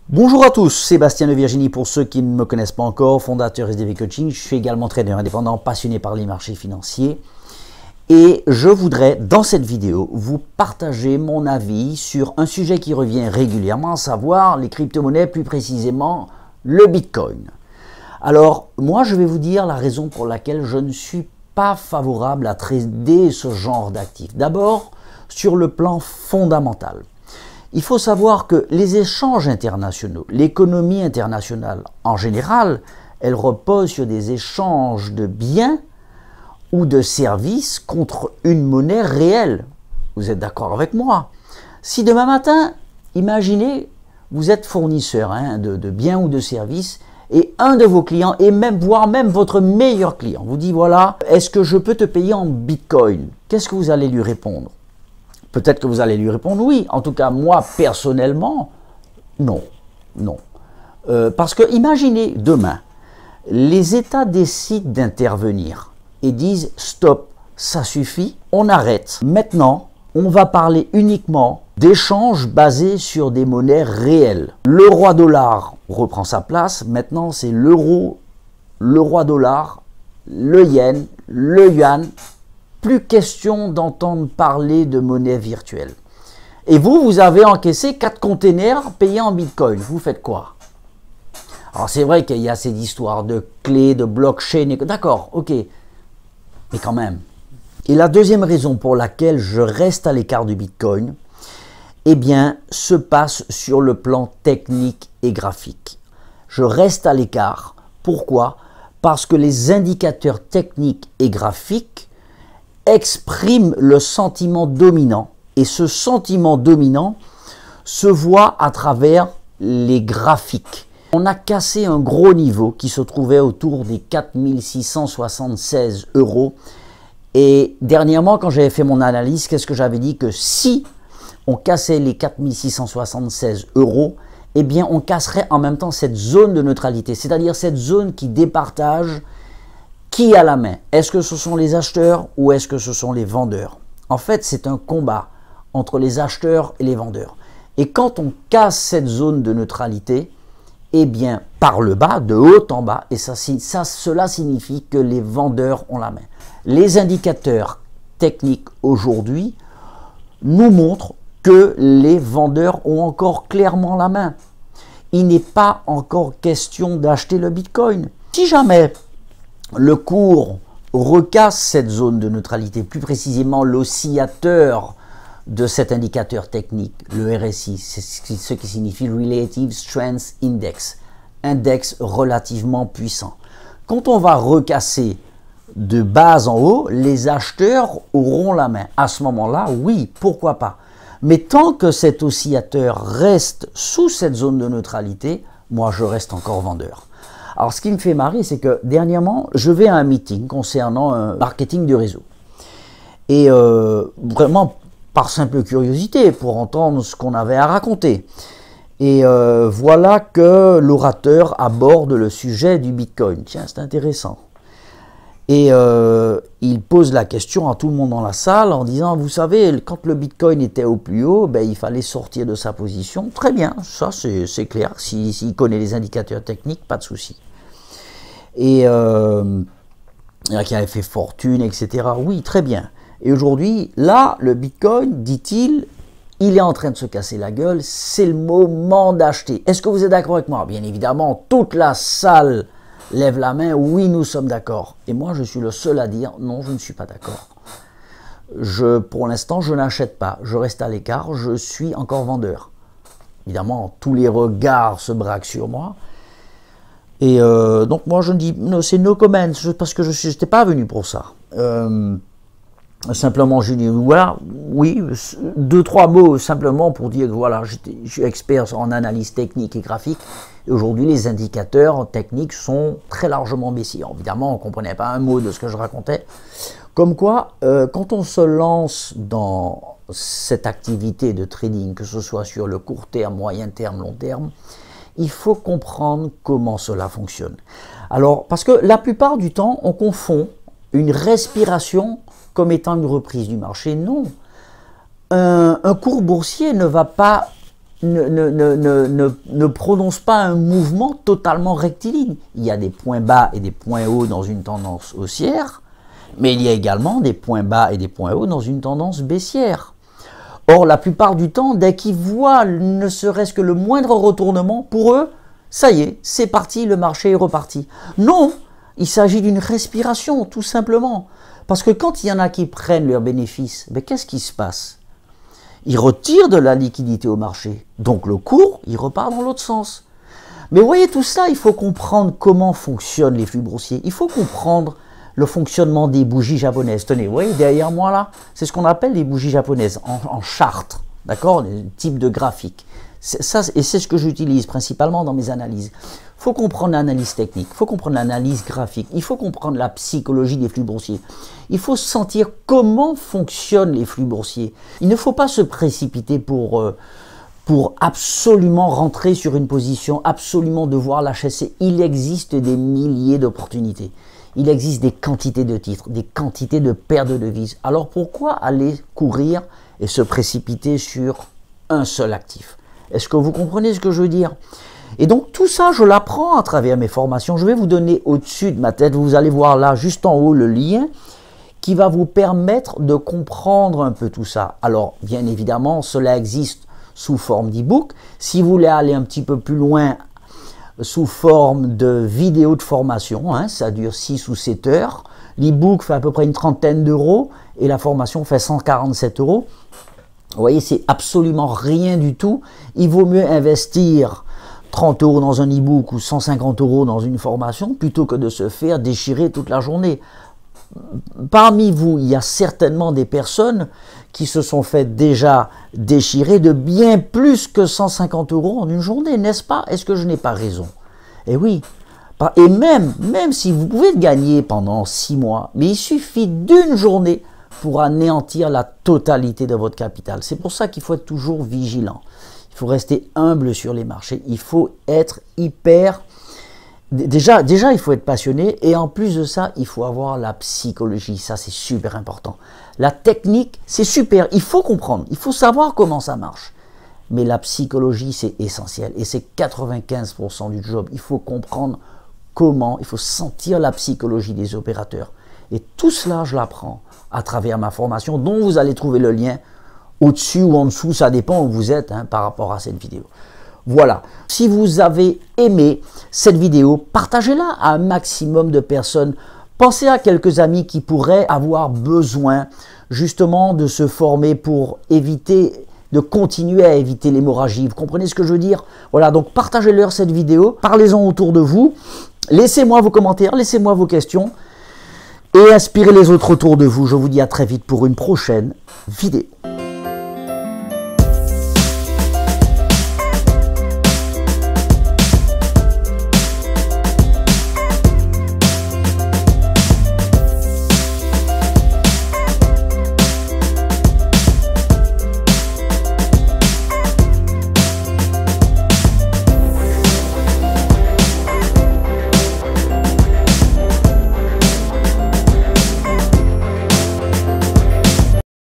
Bonjour à tous, Sébastien de Virginie pour ceux qui ne me connaissent pas encore, fondateur SDV Coaching. Je suis également trader indépendant, passionné par les marchés financiers. Et je voudrais, dans cette vidéo, vous partager mon avis sur un sujet qui revient régulièrement, à savoir les crypto-monnaies, plus précisément le Bitcoin. Alors, moi, je vais vous dire la raison pour laquelle je ne suis pas favorable à trader ce genre d'actifs. D'abord, sur le plan fondamental. Il faut savoir que les échanges internationaux, l'économie internationale en général, elle repose sur des échanges de biens ou de services contre une monnaie réelle. Vous êtes d'accord avec moi? Si demain matin, imaginez, vous êtes fournisseur de biens ou de services et un de vos clients, et même, voire même votre meilleur client, vous dit voilà, est-ce que je peux te payer en Bitcoin? Qu'est-ce que vous allez lui répondre? Peut-être que vous allez lui répondre oui. En tout cas, moi, personnellement, non. Non. Parce que imaginez, demain, les États décident d'intervenir et disent stop, ça suffit, on arrête. Maintenant, on va parler uniquement d'échanges basés sur des monnaies réelles. Le roi dollar reprend sa place. Maintenant, c'est l'euro, le roi dollar, le yen, le yuan. Plus question d'entendre parler de monnaie virtuelle. Et vous avez encaissé 4 containers payés en Bitcoin. Vous faites quoi? Alors c'est vrai qu'il y a cette histoire de clés, de blockchain, d'accord, ok. Mais quand même. Et la deuxième raison pour laquelle je reste à l'écart du Bitcoin, eh bien, se passe sur le plan technique et graphique. Je reste à l'écart. Pourquoi? Parce que les indicateurs techniques et graphiques exprime le sentiment dominant. Et ce sentiment dominant se voit à travers les graphiques. On a cassé un gros niveau qui se trouvait autour des 4676 €. Et dernièrement, quand j'avais fait mon analyse, qu'est-ce que j'avais dit? Que si on cassait les 4676 €, eh bien on casserait en même temps cette zone de neutralité. C'est-à-dire cette zone qui départage qui a la main? Est-ce que ce sont les acheteurs ou est-ce que ce sont les vendeurs? En fait, c'est un combat entre les acheteurs et les vendeurs. Et quand on casse cette zone de neutralité, eh bien, par le bas, de haut en bas, et cela signifie que les vendeurs ont la main. Les indicateurs techniques aujourd'hui nous montrent que les vendeurs ont encore clairement la main. Il n'est pas encore question d'acheter le Bitcoin. Si jamais le cours recasse cette zone de neutralité, plus précisément l'oscillateur de cet indicateur technique, le RSI, c'est ce qui signifie Relative Strength Index, index relativement puissant. Quand on va recasser de bas en haut, les acheteurs auront la main. À ce moment-là, oui, pourquoi pas. Mais tant que cet oscillateur reste sous cette zone de neutralité, moi je reste encore vendeur. Alors, ce qui me fait marrer, c'est que dernièrement, je vais à un meeting concernant un marketing du réseau. Et vraiment, par simple curiosité, pour entendre ce qu'on avait à raconter. Et voilà que l'orateur aborde le sujet du Bitcoin. Tiens, c'est intéressant. Et il pose la question à tout le monde dans la salle en disant, vous savez, quand le Bitcoin était au plus haut, ben, il fallait sortir de sa position. Très bien, ça c'est clair. S'il connaît les indicateurs techniques, pas de souci. Et qui avait fait fortune, etc. Oui, très bien. Et aujourd'hui, là, le Bitcoin, dit-il, il est en train de se casser la gueule. C'est le moment d'acheter. Est-ce que vous êtes d'accord avec moi? Bien évidemment, toute la salle lève la main, oui, nous sommes d'accord. Et moi, je suis le seul à dire, non, je ne suis pas d'accord. Pour l'instant, je n'achète pas. Je reste à l'écart, je suis encore vendeur. Évidemment, tous les regards se braquent sur moi. Et donc, moi, je dis, c'est no comment, parce que je n'étais pas venu pour ça. Simplement, je dis, voilà, oui, 2-3 mots simplement pour dire que voilà, je suis expert en analyse technique et graphique. Et aujourd'hui, les indicateurs techniques sont très largement baissiers. Évidemment, on ne comprenait pas un mot de ce que je racontais. Comme quoi, quand on se lance dans cette activité de trading, que ce soit sur le court terme, moyen terme, long terme, il faut comprendre comment cela fonctionne. Alors, parce que la plupart du temps, on confond une respiration comme étant une reprise du marché. Non. Un cours boursier ne va pas ne prononce pas un mouvement totalement rectiligne. Il y a des points bas et des points hauts dans une tendance haussière, mais il y a également des points bas et des points hauts dans une tendance baissière. Or, la plupart du temps, dès qu'ils voient ne serait-ce que le moindre retournement, pour eux, ça y est, c'est parti, le marché est reparti. Non, il s'agit d'une respiration, tout simplement. Parce que quand il y en a qui prennent leurs bénéfices, ben, qu'est-ce qui se passe? Ils retirent de la liquidité au marché. Donc le cours, il repart dans l'autre sens. Mais vous voyez, tout ça, il faut comprendre comment fonctionnent les flux boursiers. Il faut comprendre le fonctionnement des bougies japonaises. Tenez, vous voyez, derrière moi là, c'est ce qu'on appelle les bougies japonaises, en charte, d'accord, les types de graphiques. Et c'est ce que j'utilise principalement dans mes analyses. Il faut comprendre l'analyse technique, il faut comprendre l'analyse graphique, il faut comprendre la psychologie des flux boursiers. Il faut sentir comment fonctionnent les flux boursiers. Il ne faut pas se précipiter pour absolument rentrer sur une position, absolument devoir la chasser. Il existe des milliers d'opportunités. Il existe des quantités de titres, des quantités de paires de devises. Alors pourquoi aller courir et se précipiter sur un seul actif? Est-ce que vous comprenez ce que je veux dire? Et donc tout ça, je l'apprends à travers mes formations. Je vais vous donner au-dessus de ma tête, vous allez voir là, juste en haut, le lien qui va vous permettre de comprendre un peu tout ça. Alors, bien évidemment, cela existe sous forme d'e-book. Si vous voulez aller un petit peu plus loin, sous forme de vidéo de formation, hein, ça dure 6 ou 7 heures. L'e-book fait à peu près une trentaine d'euros et la formation fait 147 euros. Vous voyez, c'est absolument rien du tout. Il vaut mieux investir 30 euros dans un e-book ou 150 euros dans une formation plutôt que de se faire déchirer toute la journée. Parmi vous, il y a certainement des personnes qui se sont fait déjà déchirer de bien plus que 150 euros en une journée, n'est-ce pas? Est-ce que je n'ai pas raison? Eh oui. Et même si vous pouvez gagner pendant 6 mois, mais il suffit d'une journée pour anéantir la totalité de votre capital. C'est pour ça qu'il faut être toujours vigilant. Il faut rester humble sur les marchés. Il faut être hyper... Déjà, il faut être passionné et en plus de ça, il faut avoir la psychologie. Ça, c'est super important. La technique, c'est super. Il faut comprendre. Il faut savoir comment ça marche. Mais la psychologie, c'est essentiel et c'est 95% du job. Il faut comprendre comment, il faut sentir la psychologie des opérateurs. Et tout cela, je l'apprends à travers ma formation dont vous allez trouver le lien au-dessus ou en dessous. Ça dépend où vous êtes par rapport à cette vidéo. Voilà, si vous avez aimé cette vidéo, partagez-la à un maximum de personnes. Pensez à quelques amis qui pourraient avoir besoin justement de se former pour éviter, de continuer à éviter l'hémorragie. Vous comprenez ce que je veux dire? Voilà, donc partagez-leur cette vidéo, parlez-en autour de vous, laissez-moi vos commentaires, laissez-moi vos questions et inspirez les autres autour de vous. Je vous dis à très vite pour une prochaine vidéo.